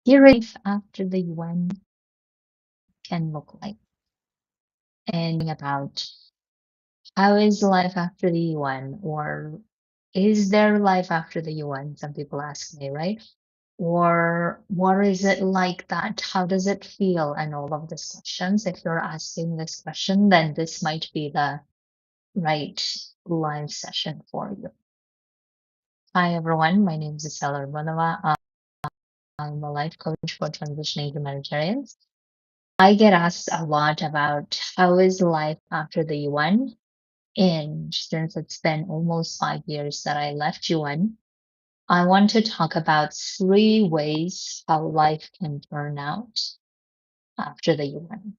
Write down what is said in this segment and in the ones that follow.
Here life after the UN can look like, and about how is life after the UN, or is there life after the UN? Some people ask me, right? Or what is it like that? How does it feel? And all of these questions. If you're asking this question, then this might be the right live session for you. Hi, everyone. My name is Isela Urbanova. I'm a life coach for transitioning humanitarians. I get asked a lot about how is life after the UN. And since it's been almost 5 years that I left UN, I want to talk about 3 ways how life can turn out after the UN.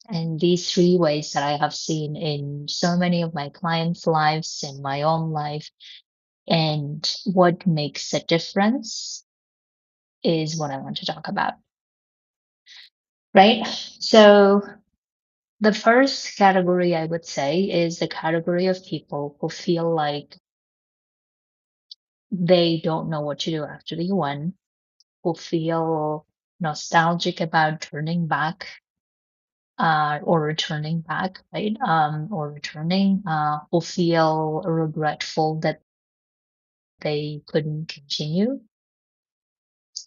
And these 3 ways that I have seen in so many of my clients' lives, in my own life, and what makes a difference is what I want to talk about. Right? So, the first category I would say is the category of people who feel like they don't know what to do after the UN, who feel nostalgic about turning back or returning back, right? Or returning, who feel regretful that they couldn't continue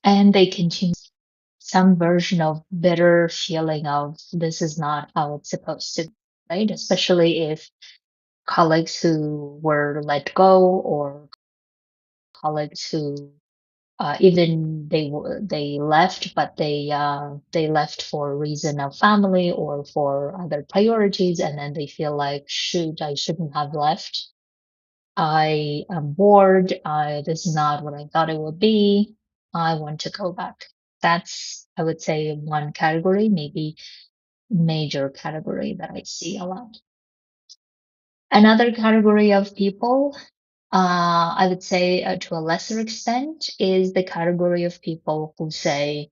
and they continue some version of bitter feeling of this is not how it's supposed to be, right? Especially if colleagues who were let go or colleagues who even they left, but they left for a reason of family or for other priorities, and then they feel like, shoot, I shouldn't have left. I am bored. This is not what I thought it would be. I want to go back. That's, I would say, one category, maybe major category that I see a lot. Another category of people, I would say to a lesser extent, is the category of people who say,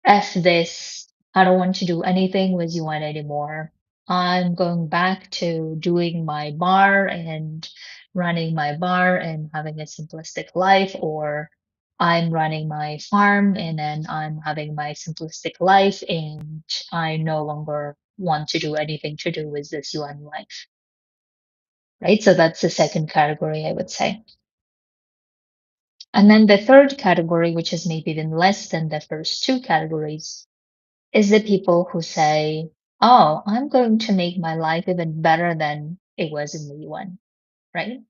F this, I don't want to do anything with UN anymore. I'm going back to doing my bar and running my bar and having a simplistic life, or I'm running my farm and then I'm having my simplistic life and I no longer want to do anything to do with this UN life. Right? So that's the second category, I would say. And then the third category, which is maybe even less than the first two categories, is the people who say, oh, I'm going to make my life even better than it was in the UN, right?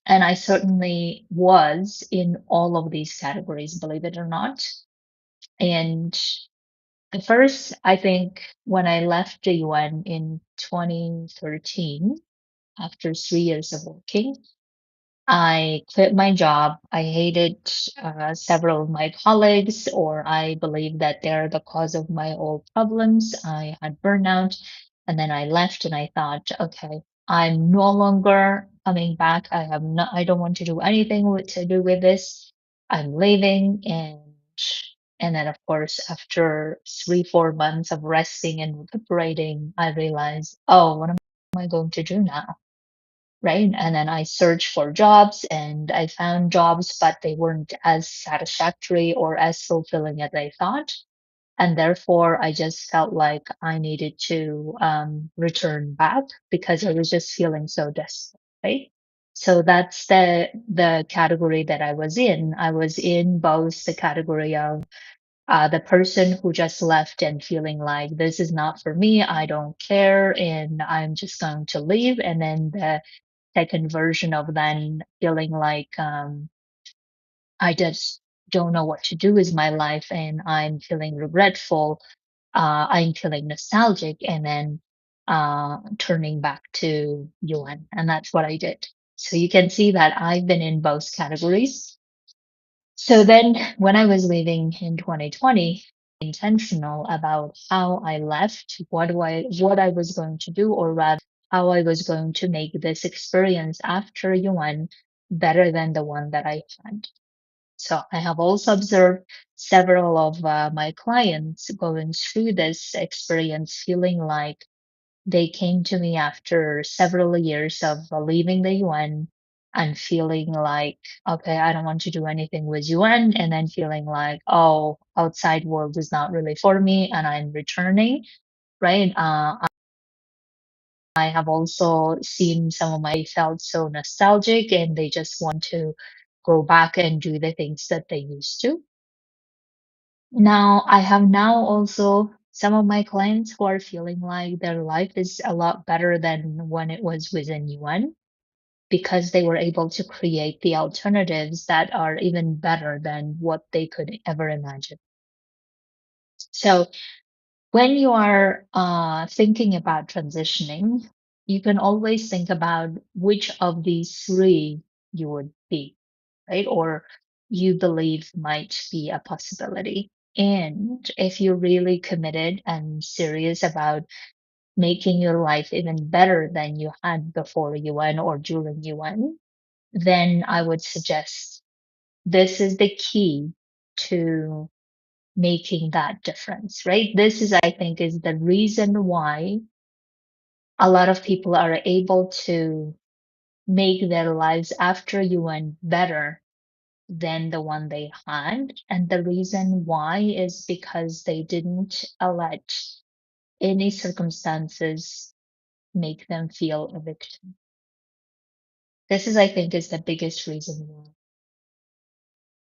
And I certainly was in all of these categories, believe it or not. And at first, I think when I left the UN in 2013, after 3 years of working, I quit my job. I hated several of my colleagues, or I believed that they're the cause of my old problems. I had burnout, and then I left and I thought, okay, I'm no longer coming back. I don't want to do anything to do with this. I'm leaving. And then of course, after 3, 4 months of resting and recuperating, I realized, oh, what am I going to do now? Right? And then I searched for jobs and I found jobs, but they weren't as satisfactory or as fulfilling as I thought. And therefore, I just felt like I needed to return back because I was just feeling so desperate. Right? So that's the category that I was in. I was in both the category of the person who just left and feeling like this is not for me, I don't care, and I'm just going to leave. And then the second version of then feeling like I just don't know what to do with my life and I'm feeling regretful, I'm feeling nostalgic, and then turning back to UN. And that's what I did. So you can see that I've been in both categories. So then when I was leaving in 2020, intentional about how I left, what I was going to do, or rather how I was going to make this experience after UN better than the one that I had. So I have also observed several of my clients going through this experience, feeling like they came to me after several years of leaving the UN, and feeling like, okay, I don't want to do anything with UN, and then feeling like, oh, outside world is not really for me, and I'm returning, right? I have also seen some of my felt so nostalgic and they just want to go back and do the things that they used to. Now, I have now also some of my clients who are feeling like their life is a lot better than when it was within UN because they were able to create the alternatives that are even better than what they could ever imagine. So, when you are thinking about transitioning, you can always think about which of these three you would be, right? Or you believe might be a possibility. And if you're really committed and serious about making your life even better than you had before you went or during you went, then I would suggest this is the key to making that difference, right? This is, I think, is the reason why a lot of people are able to make their lives after you went better than the one they had. And the reason why is because they didn't let any circumstances make them feel a victim. This is, I think, is the biggest reason why.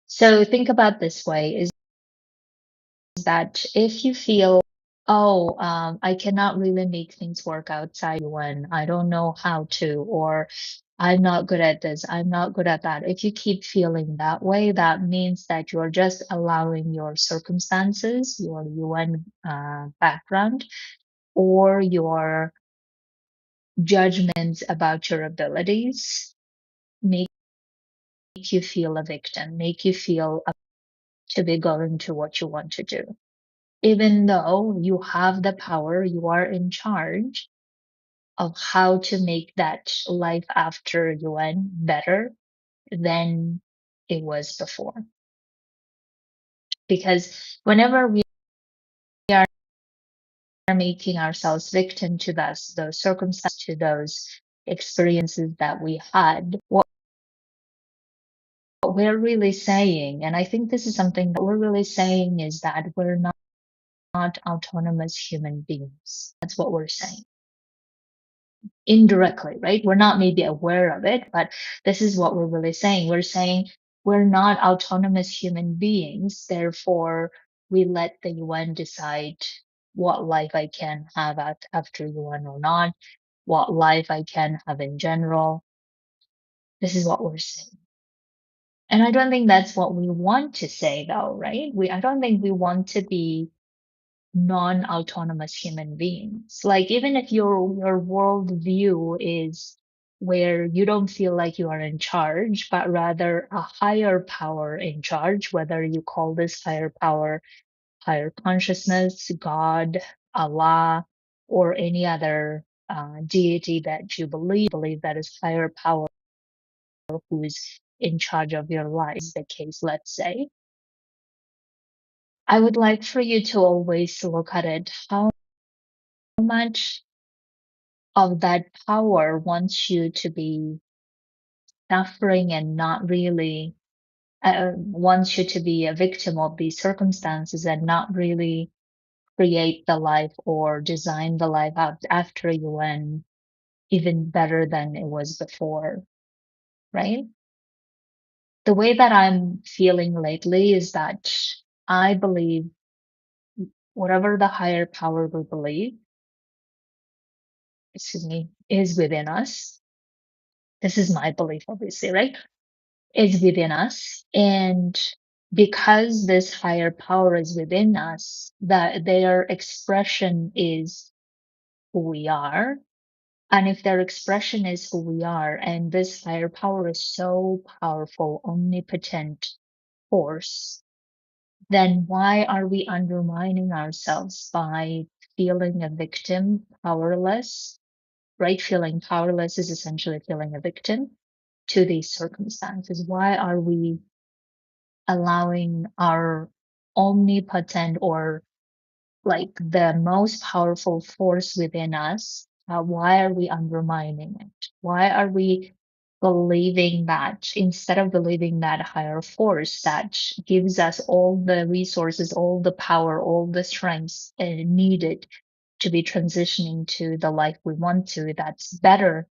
So think about this way is that if you feel, oh, I cannot really make things work outside when I don't know how to, or I'm not good at this, I'm not good at that. If you keep feeling that way, that means that you're just allowing your circumstances, your UN background, or your judgments about your abilities make you feel a victim, make you feel to be going to what you want to do. Even though you have the power, you are in charge of how to make that life after UN better than it was before. Because whenever we are making ourselves victim to those circumstances, to those experiences that we had, what we're really saying, and I think this is something that we're really saying, is that we're not autonomous human beings. That's what we're saying. Indirectly, right? We're not maybe aware of it, but this is what we're really saying. We're saying we're not autonomous human beings. Therefore, we let the UN decide what life I can have after UN or not, what life I can have in general. This is what we're saying. And I don't think that's what we want to say though, right? I don't think we want to be non-autonomous human beings. Like even if your worldview is where you don't feel like you are in charge, but rather a higher power in charge, whether you call this higher power higher consciousness, God, Allah, or any other deity that you believe that is higher power who is in charge of your life, is the case, let's say. I would like for you to always look at it. How much of that power wants you to be suffering and not really wants you to be a victim of these circumstances and not really create the life or design the life after you went even better than it was before, right? The way that I'm feeling lately is that I believe whatever the higher power we believe, excuse me, is within us. This is my belief, obviously, right? Is within us. And because this higher power is within us, that their expression is who we are. And if their expression is who we are, and this higher power is so powerful, omnipotent force, then why are we undermining ourselves by feeling a victim, powerless, right? Feeling powerless is essentially feeling a victim to these circumstances. Why are we allowing our omnipotent or like the most powerful force within us? Why are we undermining it? Why are we believing that instead of believing that higher force that gives us all the resources, all the power, all the strengths needed to be transitioning to the life we want to, that's better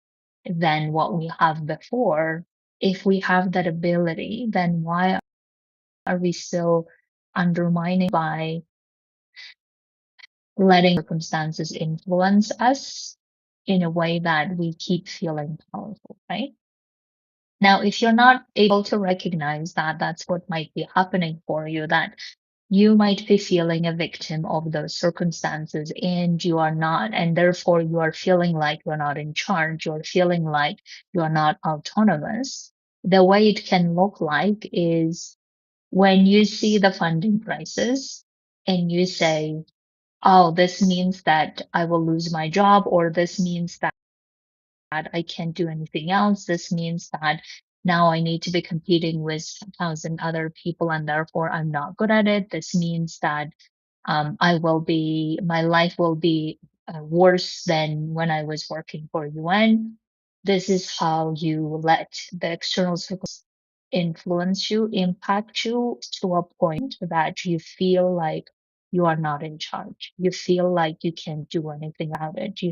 than what we have before. If we have that ability, then why are we still undermining by letting circumstances influence us in a way that we keep feeling powerful, right? Now, if you're not able to recognize that that's what might be happening for you, that you might be feeling a victim of those circumstances and you are not, and therefore you are feeling like you're not in charge, you're feeling like you're not autonomous. The way it can look like is when you see the funding crisis and you say, oh, this means that I will lose my job, or this means that I can't do anything else. This means that now I need to be competing with 1,000 other people and therefore I'm not good at it. This means that my life will be worse than when I was working for UN. This is how you let the external circumstances influence you, impact you to a point that you feel like you are not in charge. You feel like you can't do anything about it. You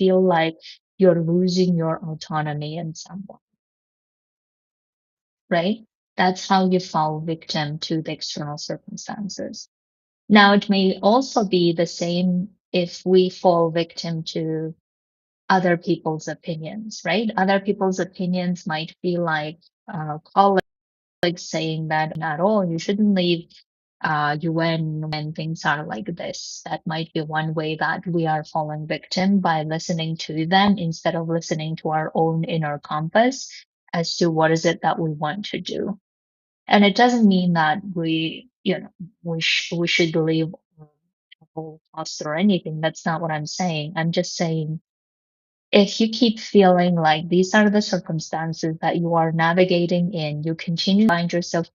feel like you're losing your autonomy in some way, right? That's how you fall victim to the external circumstances. Now, it may also be the same if we fall victim to other people's opinions, right? Other people's opinions might be like colleagues saying that at all, you shouldn't leave UN when things are like this. That might be one way that we are falling victim by listening to them instead of listening to our own inner compass as to what is it that we want to do. And it doesn't mean that we should leave at all costs or anything. That's not what I'm saying. I'm just saying if you keep feeling like these are the circumstances that you are navigating in, you continue to find yourself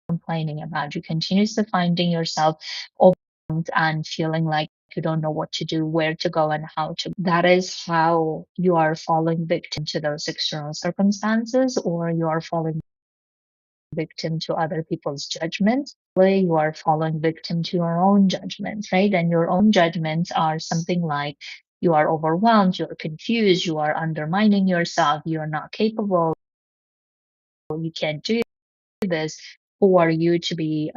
complaining about, you continue to finding yourself overwhelmed and feeling like you don't know what to do, where to go, and how to. That is how you are falling victim to those external circumstances, or you are falling victim to other people's judgments. You are falling victim to your own judgments, right? And your own judgments are something like you are overwhelmed, you're confused, you are undermining yourself, you're not capable, you can't do this. Who are you to be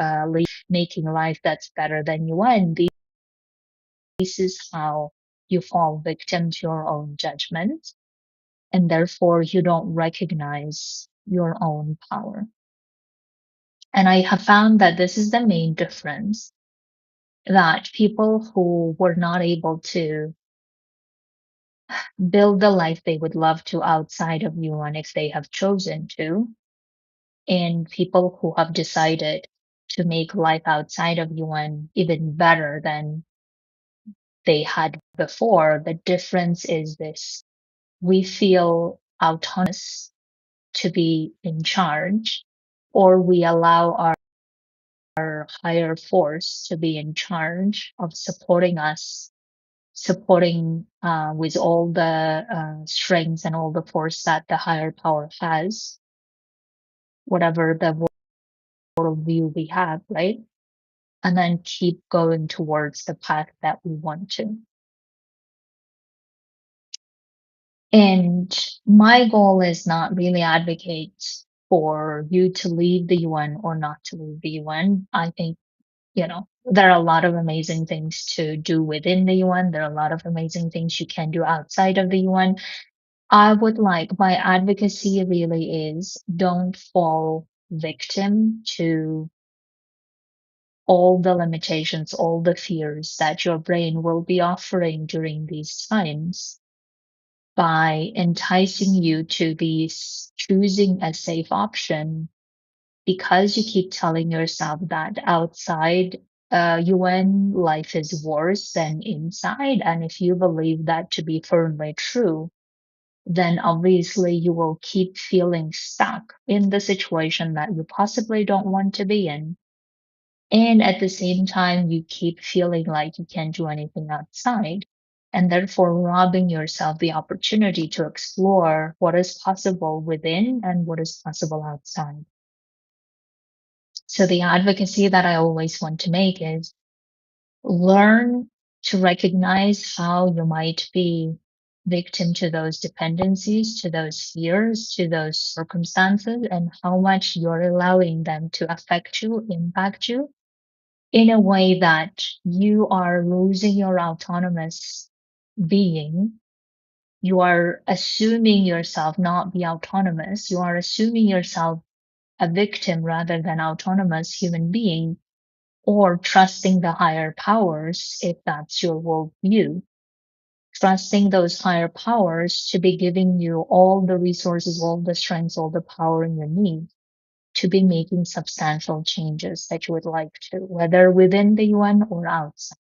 making life that's better than you want? This is how you fall victim to your own judgment, and therefore you don't recognize your own power. And I have found that this is the main difference, that people who were not able to build the life they would love to outside of UN if they have chosen to, and people who have decided to make life outside of UN even better than they had before, the difference is this: we feel autonomous to be in charge, or we allow our higher force to be in charge of supporting us, supporting with all the strengths and all the force that the higher power has, whatever the worldview we have, right? And then keep going towards the path that we want to. And my goal is not really advocate for you to leave the UN or not to leave the UN. I think, there are a lot of amazing things to do within the UN. There are a lot of amazing things you can do outside of the UN. I would like my advocacy really is don't fall victim to all the limitations, all the fears that your brain will be offering during these times by enticing you to be choosing a safe option because you keep telling yourself that outside UN life is worse than inside. And if you believe that to be firmly true, then obviously you will keep feeling stuck in the situation that you possibly don't want to be in. And at the same time, you keep feeling like you can't do anything outside. and therefore robbing yourself the opportunity to explore what is possible within and what is possible outside. So the advocacy that I always want to make is learn to recognize how you might be victim to those dependencies, to those fears, to those circumstances, and how much you're allowing them to affect you, impact you in a way that you are losing your autonomous being. You are assuming yourself not be autonomous. You are assuming yourself a victim rather than autonomous human being, or trusting the higher powers if that's your worldview. Trusting those higher powers to be giving you all the resources, all the strengths, all the power you need to be making substantial changes that you would like to, whether within the UN or outside.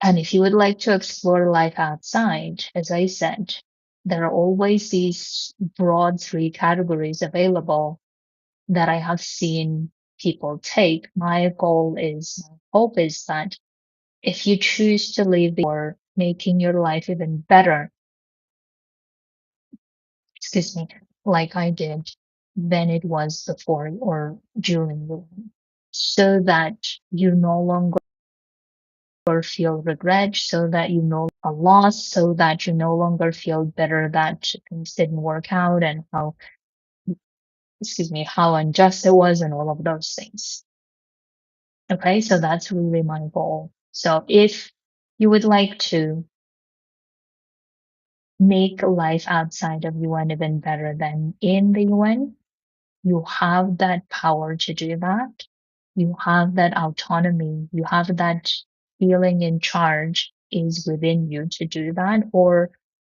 And if you would like to explore life outside, as I said, there are always these broad three categories available that I have seen people take. My goal is, my hope is that if you choose to leave or making your life even better, excuse me, like I did than it was before or during the war, so that you no longer feel regret, so that you know a loss, so that you no longer feel bitter that things didn't work out and how, excuse me, how unjust it was and all of those things. Okay, so that's really my goal. So if you would like to make life outside of UN even better than in the UN, you have that power to do that. You have that autonomy. You have that feeling in charge is within you to do that, or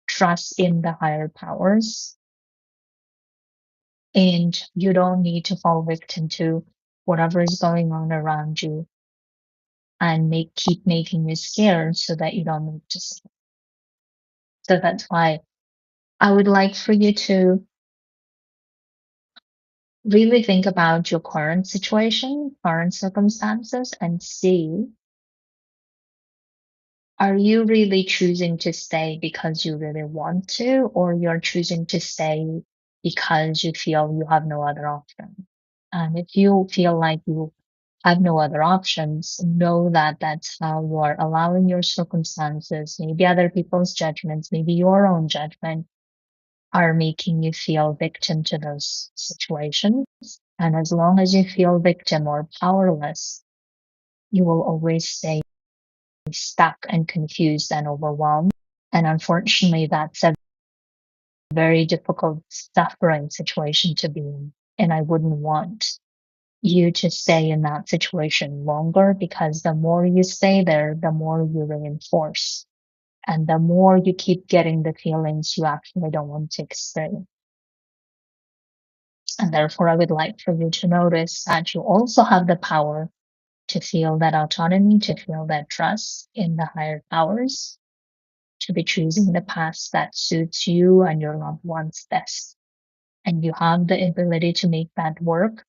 trust in the higher powers. And you don't need to fall victim to whatever is going on around you and keep making you scared so that you don't need to sleep. So that's why I would like for you to really think about your current situation, current circumstances, and see, are you really choosing to stay because you really want to, or you're choosing to stay because you feel you have no other option? And if you feel like you have no other options, know that that's how you are allowing your circumstances, maybe other people's judgments, maybe your own judgment, are making you feel victim to those situations. And as long as you feel victim or powerless, you will always stay stuck and confused and overwhelmed. And unfortunately, that's a very difficult, suffering situation to be in. And I wouldn't want you to stay in that situation longer, because the more you stay there, the more you reinforce. And the more you keep getting the feelings you actually don't want to experience. And therefore, I would like for you to notice that you also have the power to feel that autonomy, to feel that trust in the higher powers, to be choosing the path that suits you and your loved ones best. And you have the ability to make that work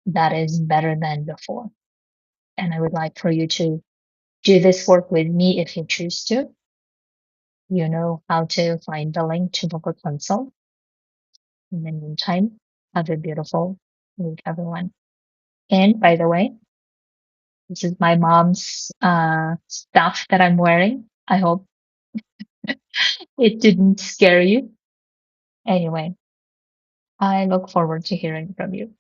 that is better than before. And I would like for you to do this work with me if you choose to. You know how to find the link to book a consult. In the meantime, have a beautiful week, everyone. And by the way, this is my mom's stuff that I'm wearing. I hope it didn't scare you. Anyway, I look forward to hearing from you.